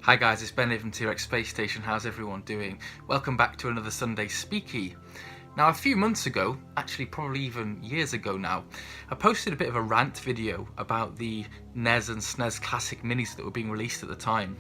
Hi guys, it's Ben here from T-Rex Space Station. How's everyone doing? Welcome back to another Sunday Speakie. Now a few months ago, actually probably even years ago now, I posted a bit of a rant video about the NES and SNES classic minis that were being released at the time.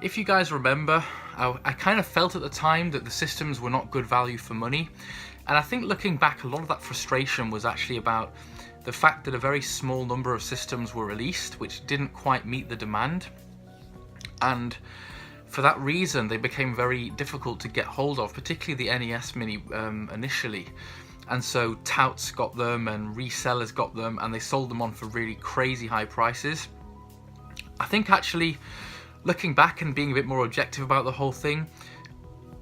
If you guys remember, I kind of felt at the time that the systems were not good value for money, and I think looking back, a lot of that frustration was actually about the fact that a very small number of systems were released which didn't quite meet the demand, and for that reason they became very difficult to get hold of, particularly the NES Mini initially. And so touts got them and resellers got them, and they sold them on for really crazy high prices. I think actually, looking back and being a bit more objective about the whole thing,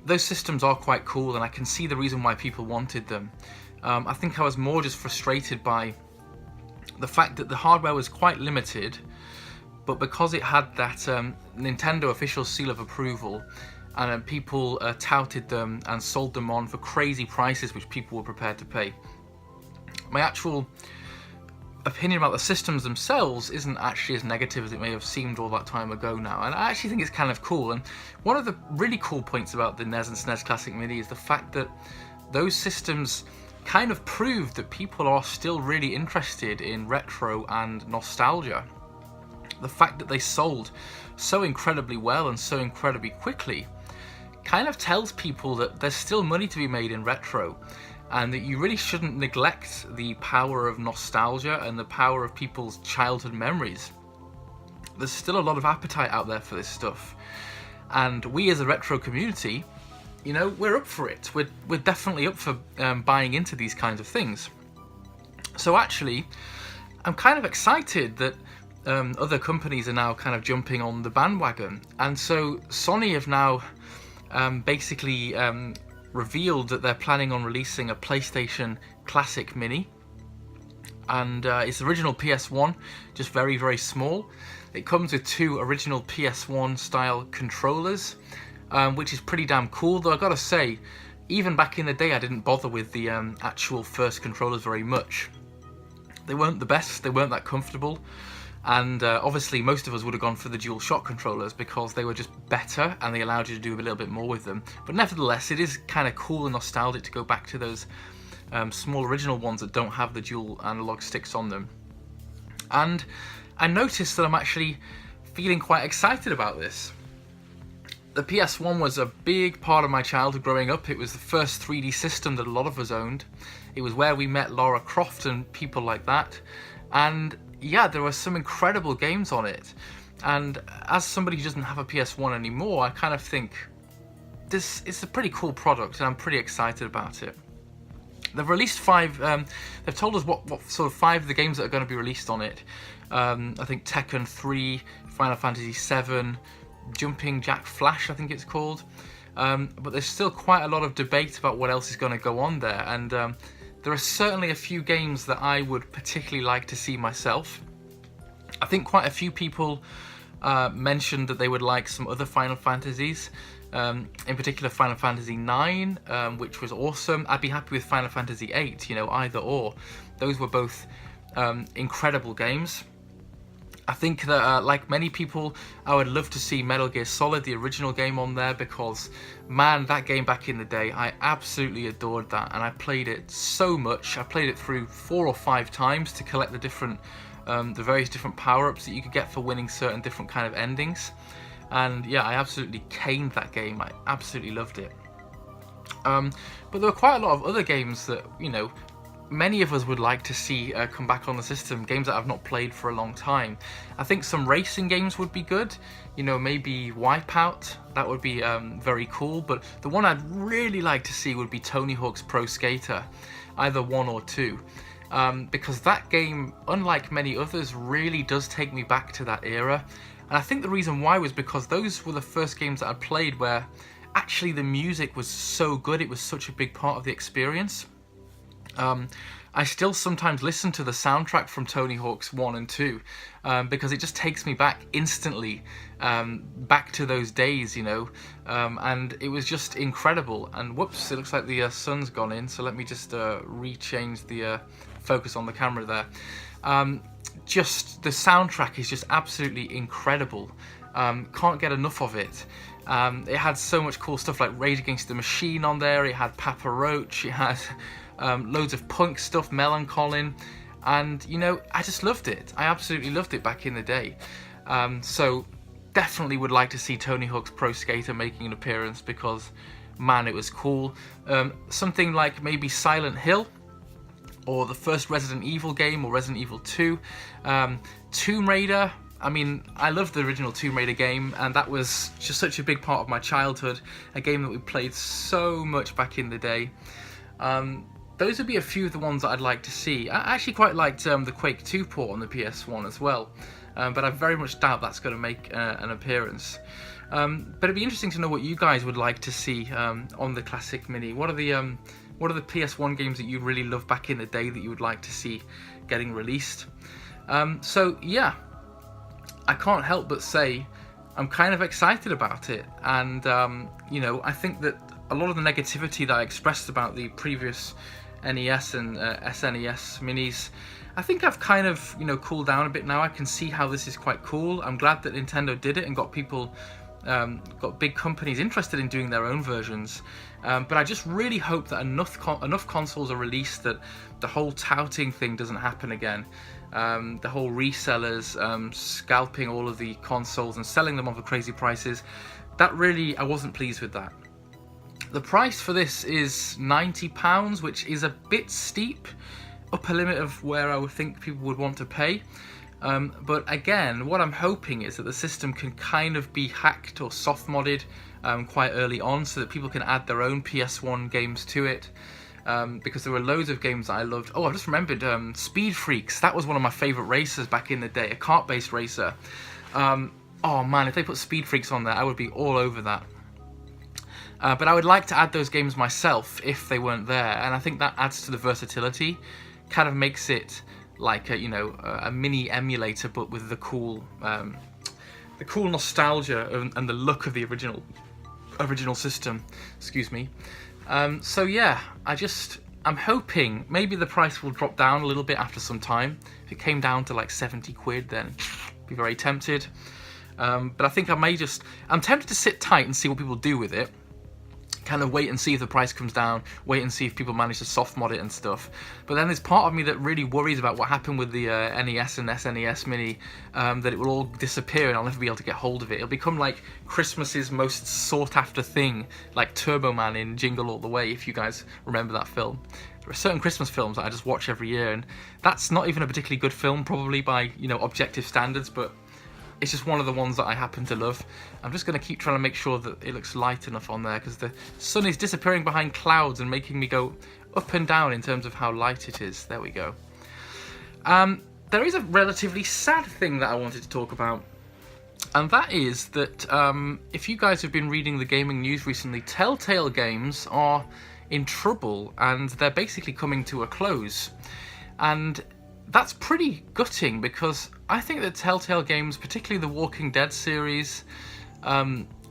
those systems are quite cool, and I can see the reason why people wanted them. I think I was more just frustrated by the fact that the hardware was quite limited, but because it had that Nintendo official seal of approval, and people touted them and sold them on for crazy prices which people were prepared to pay. My actual opinion about the systems themselves isn't actually as negative as it may have seemed all that time ago now, and I actually think it's kind of cool. And one of the really cool points about the NES and SNES Classic Mini is the fact that those systems kind of proved that people are still really interested in retro and nostalgia. The fact that they sold so incredibly well and so incredibly quickly kind of tells people that there's still money to be made in retro, and that you really shouldn't neglect the power of nostalgia and the power of people's childhood memories. There's still a lot of appetite out there for this stuff, and we as a retro community, you know, we're up for it. We're definitely up for buying into these kinds of things. So actually, I'm kind of excited that other companies are now kind of jumping on the bandwagon, and so Sony have now basically revealed that they're planning on releasing a PlayStation Classic Mini, and it's original PS1, just very, very small. It comes with two original PS1 style controllers, which is pretty damn cool, though I gotta say, even back in the day I didn't bother with the actual first controllers very much. They weren't the best, they weren't that comfortable, and obviously most of us would have gone for the DualShock controllers because they were just better and they allowed you to do a little bit more with them. But nevertheless, it is kind of cool and nostalgic to go back to those small original ones that don't have the dual analog sticks on them. And I noticed that I'm actually feeling quite excited about this. The PS1 was a big part of my childhood growing up. It was the first 3D system that a lot of us owned. It was where we met Lara Croft and people like that. And yeah, there were some incredible games on it. And as somebody who doesn't have a PS1 anymore, I kind of think this is a pretty cool product, and I'm pretty excited about it. They've released they've told us what sort of 5 of the games that are going to be released on it. I think Tekken 3, Final Fantasy 7, Jumping Jack Flash, I think it's called. But there's still quite a lot of debate about what else is going to go on there, and there are certainly a few games that I would particularly like to see myself. I think quite a few people mentioned that they would like some other Final Fantasies, in particular Final Fantasy IX, which was awesome. I'd be happy with Final Fantasy VIII, you know, either or. Those were both incredible games. I think that, like many people, I would love to see Metal Gear Solid, the original game, on there, because, man, that game back in the day, I absolutely adored that, and I played it so much. I played it through 4 or 5 times to collect the various different power-ups that you could get for winning certain different kind of endings. And yeah, I absolutely caned that game. I absolutely loved it. But there were quite a lot of other games that, you know, many of us would like to see come back on the system, games that I've not played for a long time. I think some racing games would be good, you know, maybe Wipeout, that would be very cool, but the one I'd really like to see would be Tony Hawk's Pro Skater, either 1 or 2, because that game, unlike many others, really does take me back to that era. And I think the reason why was because those were the first games that I played where actually the music was so good, it was such a big part of the experience. I still sometimes listen to the soundtrack from Tony Hawk's 1 and 2 because it just takes me back instantly, back to those days, you know, and it was just incredible. And whoops, it looks like the sun's gone in, so let me just re-change the focus on the camera there. just, the soundtrack is just absolutely incredible. Can't get enough of it. It had so much cool stuff like Rage Against the Machine on there, it had Papa Roach, it had loads of punk stuff, Melancholy, and you know, I just loved it. I absolutely loved it back in the day. So definitely would like to see Tony Hawk's Pro Skater making an appearance, because man, it was cool. Something like maybe Silent Hill, or the first Resident Evil game, or Resident Evil 2. Tomb Raider. I mean, I loved the original Tomb Raider game, and that was just such a big part of my childhood, a game that we played so much back in the day. Those would be a few of the ones that I'd like to see. I actually quite liked the Quake 2 port on the PS1 as well, but I very much doubt that's going to make an appearance. But it'd be interesting to know what you guys would like to see on the Classic Mini. What are the PS1 games that you really loved back in the day that you would like to see getting released? So yeah, I can't help but say I'm kind of excited about it, and you know, I think that a lot of the negativity that I expressed about the previous NES and SNES minis, I think I've kind of, you know, cooled down a bit now. I can see how this is quite cool. I'm glad that Nintendo did it and got people, got big companies interested in doing their own versions. But I just really hope that enough consoles are released that the whole touting thing doesn't happen again. The whole resellers scalping all of the consoles and selling them off at crazy prices. That really, I wasn't pleased with that. The price for this is £90, which is a bit steep, upper limit of where I would think people would want to pay. But again, what I'm hoping is that the system can kind of be hacked or soft modded quite early on, so that people can add their own PS1 games to it. Because there were loads of games that I loved. Oh, I just remembered Speed Freaks. That was one of my favourite racers back in the day, a kart-based racer. Oh man, if they put Speed Freaks on there, I would be all over that. But I would like to add those games myself if they weren't there, and I think that adds to the versatility, kind of makes it like a, you know, a mini emulator, but with the cool nostalgia and the look of the original system. Excuse me. So yeah, I'm hoping maybe the price will drop down a little bit after some time. If it came down to like 70 quid, then I'd be very tempted. But I think I'm tempted to sit tight and see what people do with it. Kind of wait and see if the price comes down, wait and see if people manage to soft mod it and stuff. But then there's part of me that really worries about what happened with the NES and SNES Mini, that it will all disappear and I'll never be able to get hold of it. It'll become like Christmas's most sought after thing, like Turbo Man in Jingle All the Way, if you guys remember that film. There are certain Christmas films that I just watch every year, and that's not even a particularly good film, probably by, you know, objective standards, but it's just one of the ones that I happen to love. I'm just going to keep trying to make sure that it looks light enough on there, because the sun is disappearing behind clouds and making me go up and down in terms of how light it is. There we go. There is a relatively sad thing that I wanted to talk about, and that is that if you guys have been reading the gaming news recently, Telltale games are in trouble and they're basically coming to a close. And that's pretty gutting, because I think that Telltale games, particularly the Walking Dead series,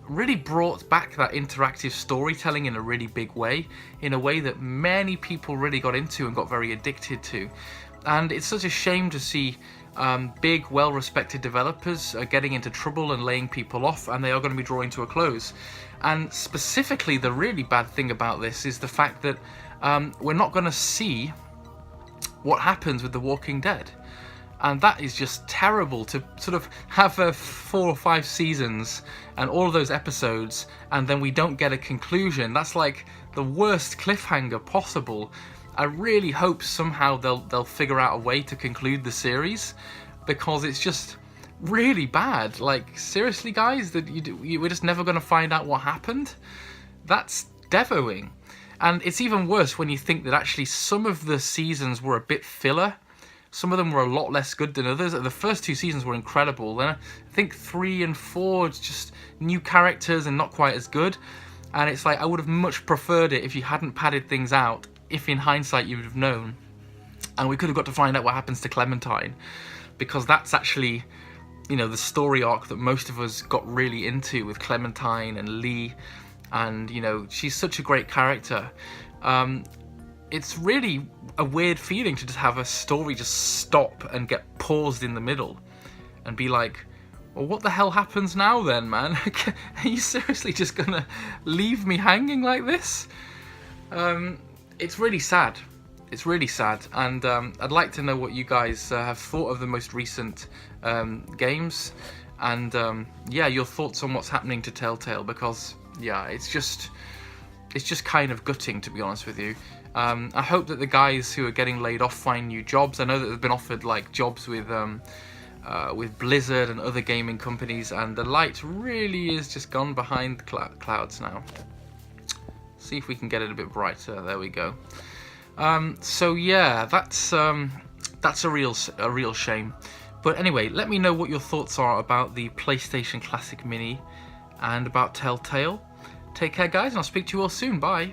really brought back that interactive storytelling in a really big way, in a way that many people really got into and got very addicted to. And it's such a shame to see big, well-respected developers getting into trouble and laying people off, and they are going to be drawing to a close. And specifically, the really bad thing about this is the fact that we're not going to see what happens with The Walking Dead. And that is just terrible, to sort of have 4 or 5 seasons and all of those episodes, and then we don't get a conclusion. That's like the worst cliffhanger possible. I really hope somehow they'll figure out a way to conclude the series, because it's just really bad. Like, seriously guys, that we're just never going to find out what happened? That's devoing. And it's even worse when you think that actually some of the seasons were a bit filler. Some of them were a lot less good than others. The first 2 seasons were incredible. Then I think 3 and 4, it's just new characters and not quite as good. And it's like, I would have much preferred it if you hadn't padded things out, if in hindsight you would have known. And we could have got to find out what happens to Clementine, because that's actually, you know, the story arc that most of us got really into with Clementine and Lee. And, you know, she's such a great character. it's really a weird feeling to just have a story just stop and get paused in the middle and be like, well, what the hell happens now then, man? Are you seriously just gonna leave me hanging like this? It's really sad. It's really sad, and I'd like to know what you guys have thought of the most recent games, and yeah, your thoughts on what's happening to Telltale, because yeah, it's just kind of gutting, to be honest with you. I hope that the guys who are getting laid off find new jobs. I know that they've been offered like jobs with Blizzard and other gaming companies, and the light really is just gone behind the clouds now. See if we can get it a bit brighter. There we go. So yeah, that's a real shame. But anyway, let me know what your thoughts are about the PlayStation Classic Mini and about Telltale. Take care, guys, and I'll speak to you all soon. Bye.